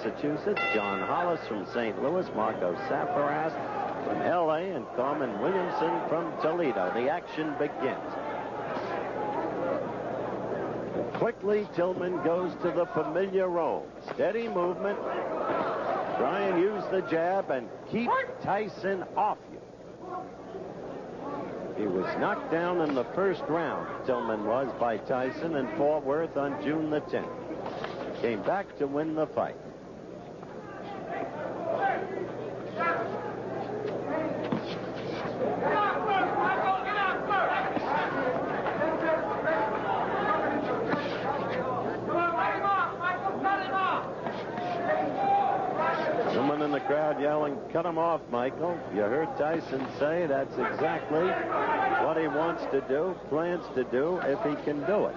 Massachusetts, John Hollis from St. Louis, Marco Safaras from L.A., and Carmen Williamson from Toledo. The action begins. Quickly, Tillman goes to the familiar role. Steady movement. Try and use the jab and keep Tyson off you. He was knocked down in the first round, Tillman was, by Tyson in Fort Worth on June the 10th. Came back to win the fight. Someone in the crowd yelling, "Cut him off, Michael." You heard Tyson say that's exactly what he wants to do, plans to do, if he can do it.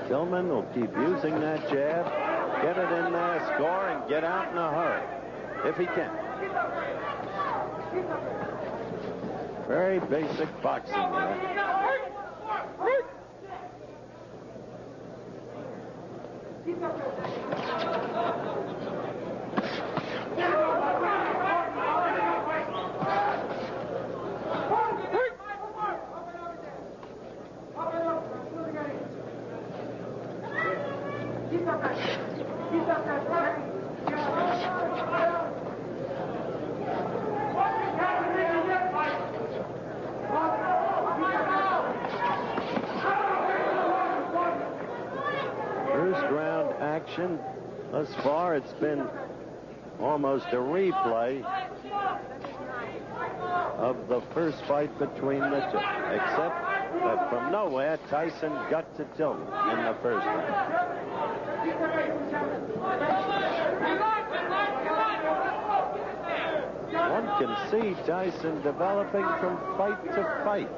Tillman will keep using that jab, get it in there, score, and get out in a hurry, if he can. Very basic boxing there. First round action. Thus far, it's been almost a replay of the first fight between the two, except that from nowhere, Tyson got to Tillman in the first round. One can see Tyson developing from fight to fight.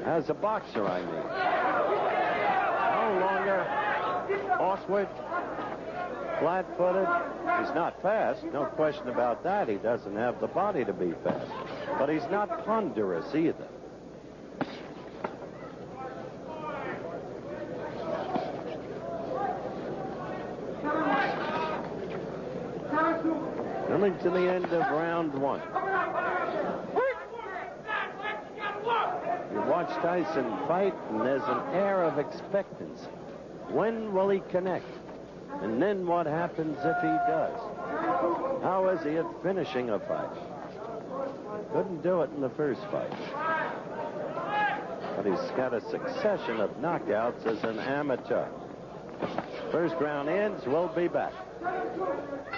As a boxer, I mean. No longer awkward, flat-footed. He's not fast, no question about that. He doesn't have the body to be fast. But he's not ponderous either. Coming to the end of round one. You watch Tyson fight, and there's an air of expectancy. When will he connect? And then what happens if he does? How is he at finishing a fight? Couldn't do it in the first fight. But he's got a succession of knockouts as an amateur. First round ends. We'll be back.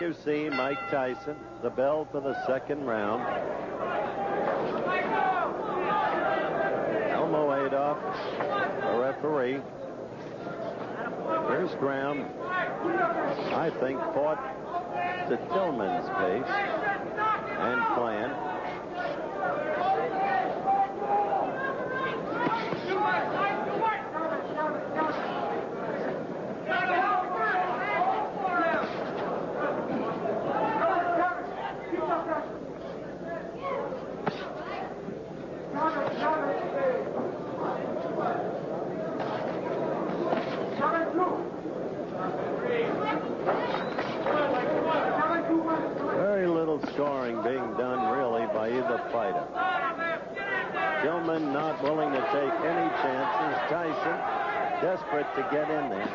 You see Mike Tyson, the bell for the second round. Elmo Adolph, the referee. First round, I think, fought to Tillman's pace and plan. Very little scoring being done, really, by either fighter. Tillman not willing to take any chances. Tyson desperate to get in there.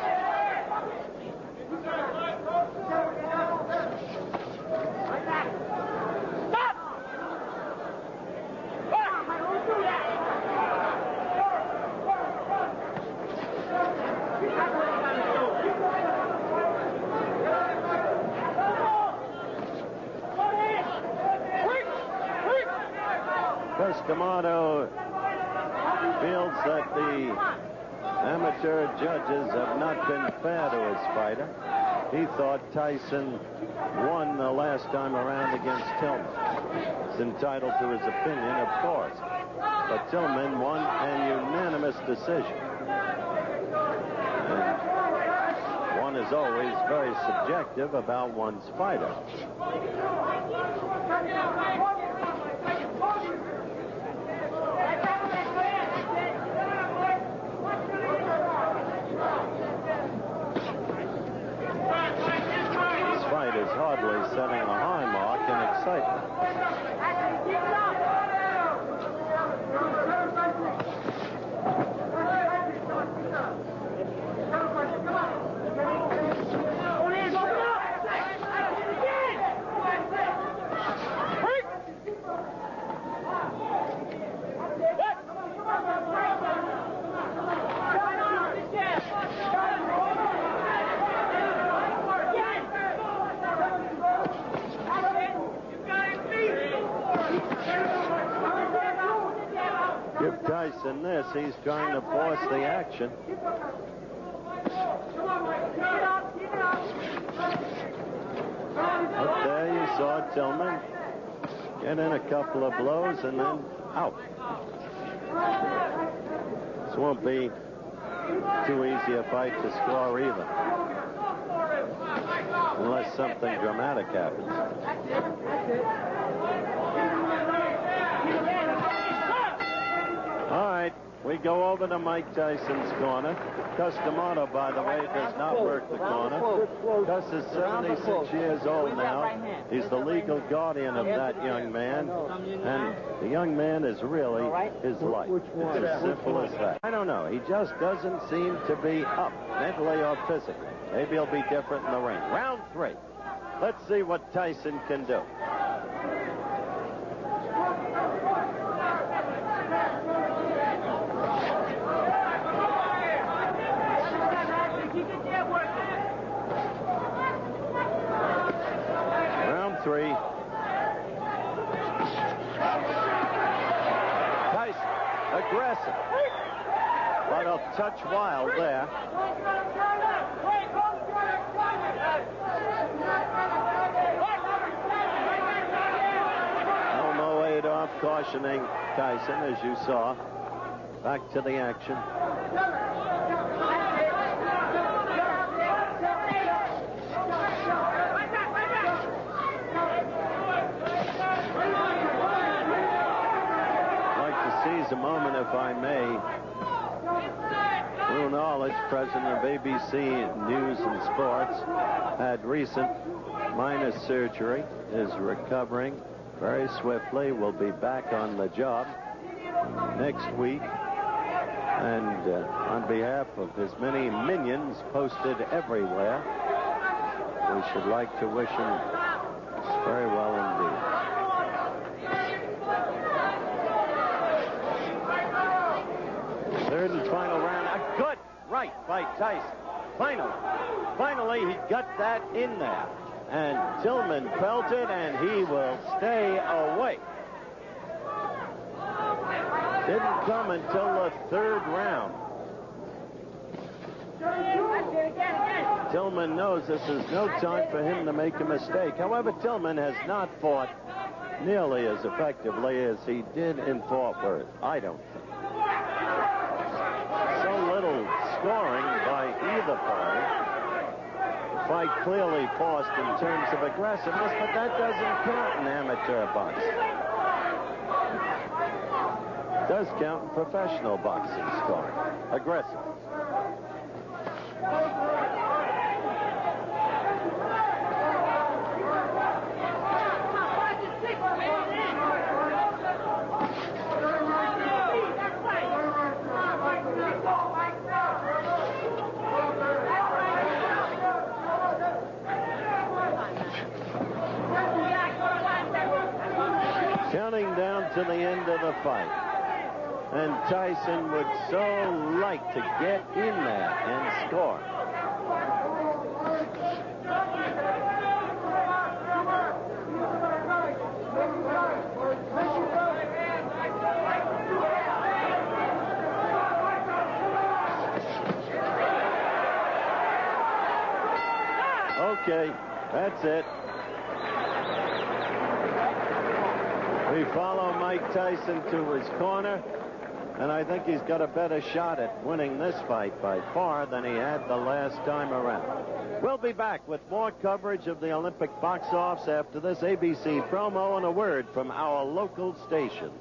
D'Amato feels that the amateur judges have not been fair to his fighter. He thought Tyson won the last time around against Tillman. He's entitled to his opinion, of course. But Tillman won a unanimous decision. And one is always very subjective about one's fighter. probably setting a high mark in excitement. Give Tyson this. He's trying to force the action. Up there you saw Tillman get in a couple of blows and then out. This won't be too easy a fight to score either, unless something dramatic happens. All right, we go over to Mike Tyson's corner. Customato, by the way, does not work the corner. Cus is 76 years old now. He's the legal guardian of that young man. And the young man is really his life. It's as simple as that. I don't know. He just doesn't seem to be up, mentally or physically. Maybe he'll be different in the ring. Round 3. Let's see what Tyson can do. Round 3. Tyson, aggressive. But a touch wild there. Elmo Adolph cautioning Tyson, as you saw. Back to the action. Seize a moment, if I may. Lou Knowledge, president of ABC News and Sports, had recent minor surgery, is recovering very swiftly, will be back on the job next week. And on behalf of his many minions posted everywhere, we should like to wish him very well indeed. Third and final round. A good right by Tyson. Finally, he got that in there. And Tillman felt it, and he will stay away. Didn't come until the third round. Tillman knows this is no time for him to make a mistake. However, Tillman has not fought nearly as effectively as he did in Fort Worth, I don't think. So little scoring by either party. The fight clearly forced in terms of aggressiveness, but that doesn't count in amateur boxing. It does count in professional boxing scoring. Aggressive. Counting down to the end of the fight. And Tyson would so like to get in there and score. Okay, that's it. We follow Mike Tyson to his corner, and I think he's got a better shot at winning this fight by far than he had the last time around. We'll be back with more coverage of the Olympic box-offs after this ABC promo and a word from our local stations.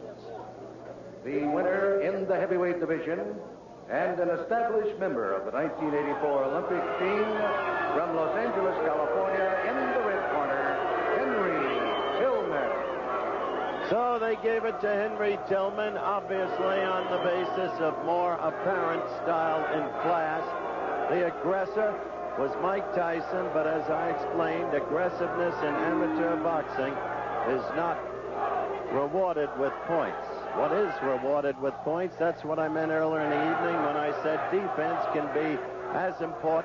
The winner in the heavyweight division and an established member of the 1984 Olympic team from Los Angeles, California, in the red corner, So they gave it to Henry Tillman, obviously on the basis of more apparent style and class. The aggressor was Mike Tyson, but as I explained, aggressiveness in amateur boxing is not rewarded with points. What is rewarded with points? That's what I meant earlier in the evening when I said defense can be as important